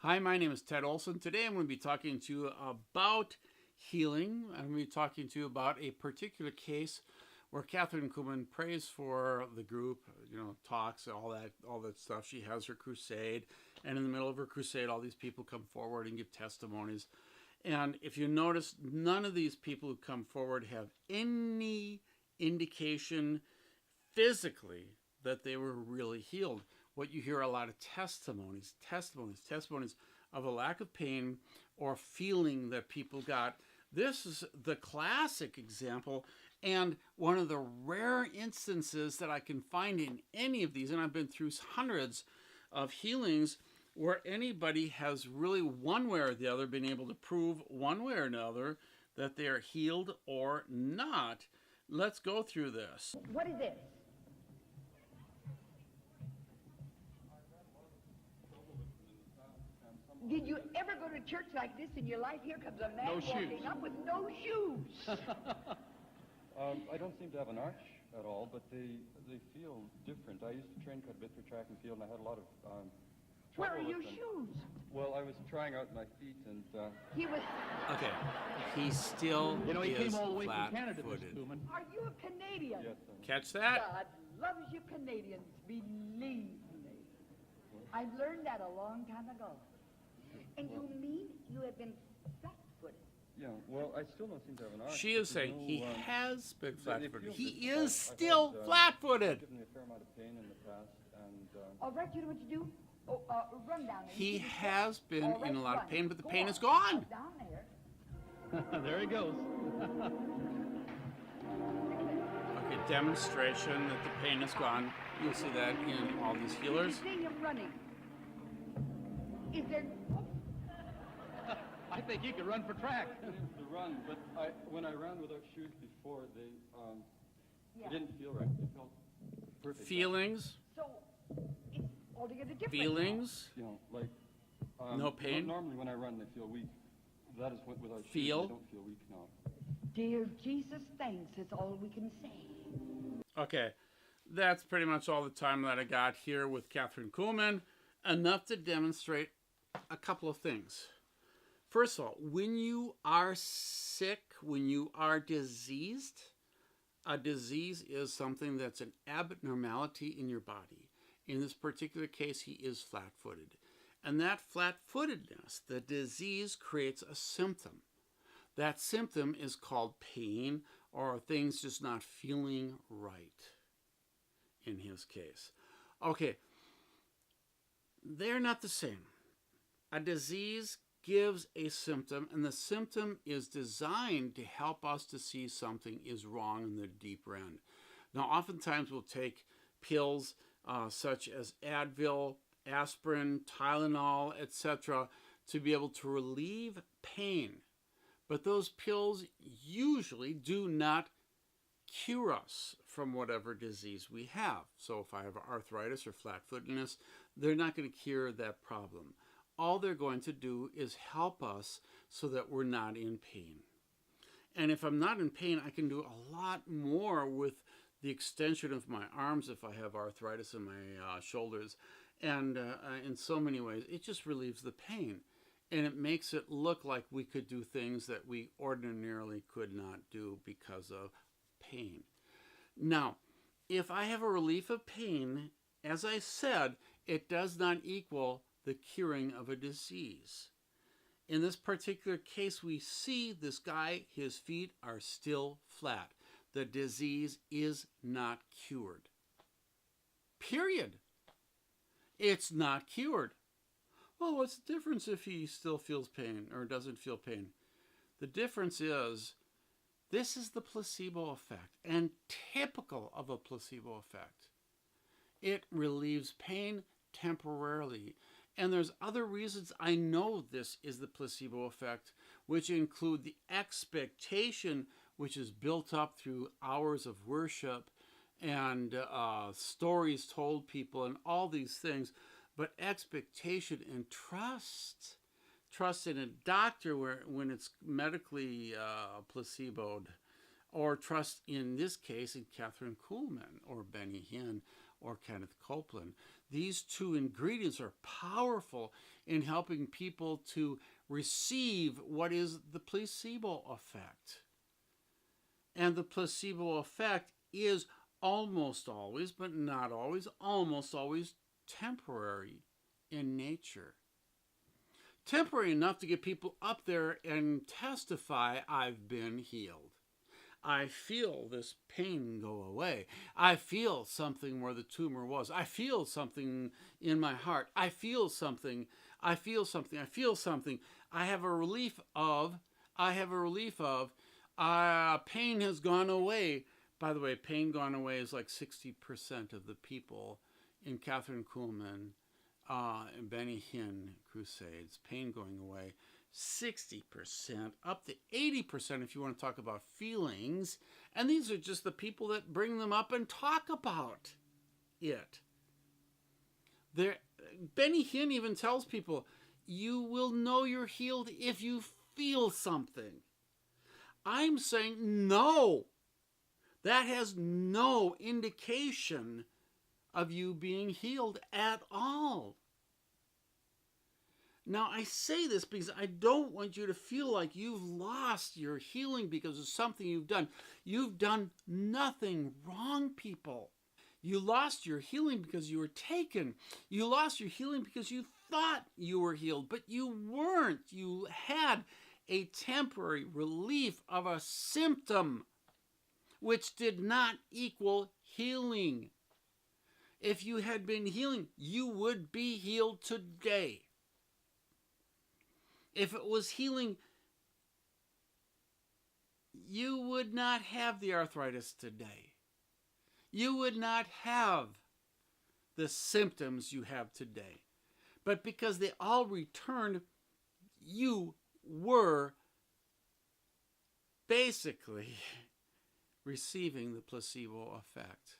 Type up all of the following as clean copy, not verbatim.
Hi, my name is Ted Olson. Today I'm going to be talking to you about healing. I'm going to be talking to you about a particular case where Catherine Kuhlman prays for the group, talks, all that stuff. She has her crusade, and in the middle of her crusade, all these people come forward and give testimonies. And if you notice, none of these people who come forward have any indication physically that they were really healed. What you hear a lot of testimonies of a lack of pain or feeling that people got. This is the classic example and one of the rare instances that I can find in any of these, and I've been through hundreds of healings where anybody has really one way or the other been able to prove one way or another that they are healed or not. Let's go through this. What is this? Did you ever go to church like this in your life? Here comes a man walking up with no shoes. I don't seem to have an arch at all, but they feel different. I used to train quite a bit for track and field, and I had a lot of Where are trouble your with them. shoes? Well, I was trying out my feet, and He was. Okay, he still he is came all the way from Canada, Mr. flat-footed. Kuhlman. Are you a Canadian? yes, Catch that? God loves you Canadians, believe me. I learned that a long time ago. And you mean you have been flat-footed? yeah. Well, I still don't seem to have an arch. She is but there's saying no, he has been they flat-footed. feel He different. is I've still had, flat-footed. Given me a fair amount of pain in the past, and All right, you know what you do? Run down there. He You can has been All right, in a lot of run. pain, but the Go pain on. is gone. Down there. There he goes. Okay, demonstration that the pain is gone. You'll see that in all these healers. You see him running. Is there? Oh, I think he could run for track. the run. But when I ran without shoes before, yeah. they didn't feel right. They felt perfect. Feelings, So it's altogether different. feelings, You know, like No pain? Normally, when I run, they feel weak. That is without shoes. Feel? They don't feel weak now. Dear Jesus, thanks. That's all we can say. Okay, that's pretty much all the time that I got here with Catherine Kuhlman. Enough to demonstrate a couple of things. First of all, when you are sick, when you are diseased, a disease is something that's an abnormality in your body. In this particular case, he is flat-footed. And that flat-footedness, the disease, creates a symptom. That symptom is called pain or things just not feeling right in his case. Okay, they're not the same. A disease gives a symptom, and the symptom is designed to help us to see something is wrong in the deeper end. Now, oftentimes we'll take pills such as Advil, aspirin, Tylenol, etc., to be able to relieve pain. But those pills usually do not cure us from whatever disease we have. So if I have arthritis or flat-footedness, they're not going to cure that problem. All they're going to do is help us so that we're not in pain. And if I'm not in pain, I can do a lot more with the extension of my arms if I have arthritis in my shoulders. And in so many ways, it just relieves the pain. And it makes it look like we could do things that we ordinarily could not do because of pain. Now, if I have a relief of pain, as I said, it does not equal the curing of a disease. In this particular case, we see this guy, his feet are still flat. The disease is not cured. Period. It's not cured. Well, what's the difference if he still feels pain or doesn't feel pain? The difference is this is the placebo effect, and typical of a placebo effect. It relieves pain temporarily. And there's other reasons I know this is the placebo effect, which include the expectation which is built up through hours of worship and stories told people and all these things. But expectation and trust. Trust in a doctor when it's medically placeboed. Or trust in this case in Catherine Kuhlman or Benny Hinn or Kenneth Copeland. These two ingredients are powerful in helping people to receive what is the placebo effect. And the placebo effect is almost always, but not always, almost always temporary in nature. Temporary enough to get people up there and testify, I've been healed. I feel this pain go away. I feel something where the tumor was. I feel something in my heart. I feel something. I feel something. I feel something. I have a relief of. Pain has gone away. By the way, pain gone away is like 60% of the people in Catherine Kuhlman and Benny Hinn crusades. Pain going away. 60%, up to 80% if you want to talk about feelings. And these are just the people that bring them up and talk about it. Benny Hinn even tells people, you will know you're healed if you feel something. I'm saying no. That has no indication of you being healed at all. Now, I say this because I don't want you to feel like you've lost your healing because of something you've done. You've done nothing wrong, people. You lost your healing because you were taken. You lost your healing because you thought you were healed, but you weren't. You had a temporary relief of a symptom, which did not equal healing. If you had been healing, you would be healed today. If it was healing, you would not have the arthritis today. You would not have the symptoms you have today. But because they all returned, you were basically receiving the placebo effect.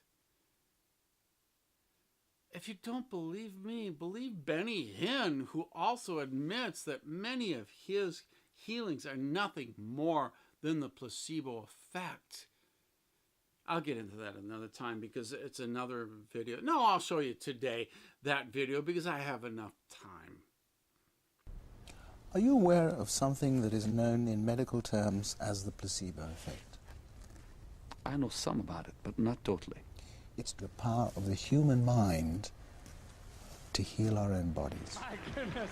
If you don't believe me, believe Benny Hinn, who also admits that many of his healings are nothing more than the placebo effect. I'll get into that another time because it's another video. No, I'll show you today that video because I have enough time. Are you aware of something that is known in medical terms as the placebo effect? I know some about it, but not totally. It's the power of the human mind to heal our own bodies. My goodness.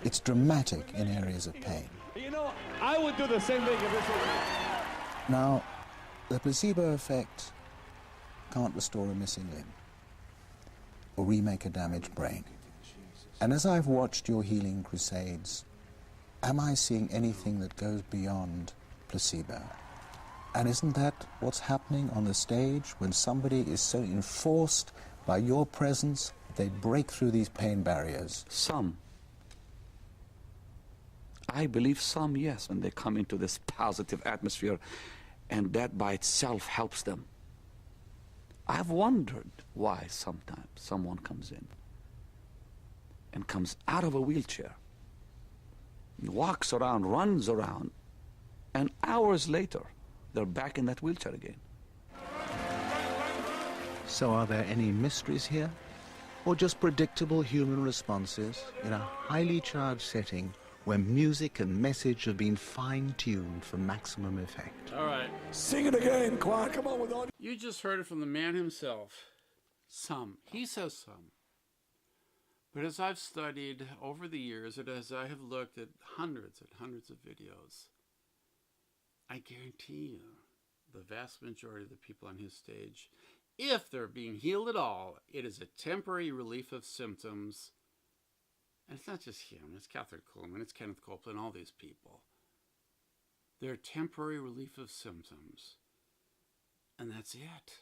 It's dramatic in areas of pain. You know, I would do the same thing if this was... Now, the placebo effect can't restore a missing limb or remake a damaged brain. And as I've watched your healing crusades, am I seeing anything that goes beyond placebo? And isn't that what's happening on the stage when somebody is so enforced by your presence, they break through these pain barriers? Some. I believe some, yes, when they come into this positive atmosphere, and that by itself helps them. I've wondered why sometimes someone comes in and comes out of a wheelchair, walks around, runs around, and hours later, they're back in that wheelchair again. So are there any mysteries here? Or just predictable human responses in a highly charged setting where music and message have been fine-tuned for maximum effect? All right. Sing it again, Quan. Come on with all. You just heard it from the man himself. Some. He says some. But as I've studied over the years, and as I have looked at hundreds and hundreds of videos, I guarantee you the vast majority of the people on his stage, if they're being healed at all, it is a temporary relief of symptoms. And it's not just him, it's Catherine Kuhlman, it's Kenneth Copeland, all these people. They're temporary relief of symptoms. And that's it.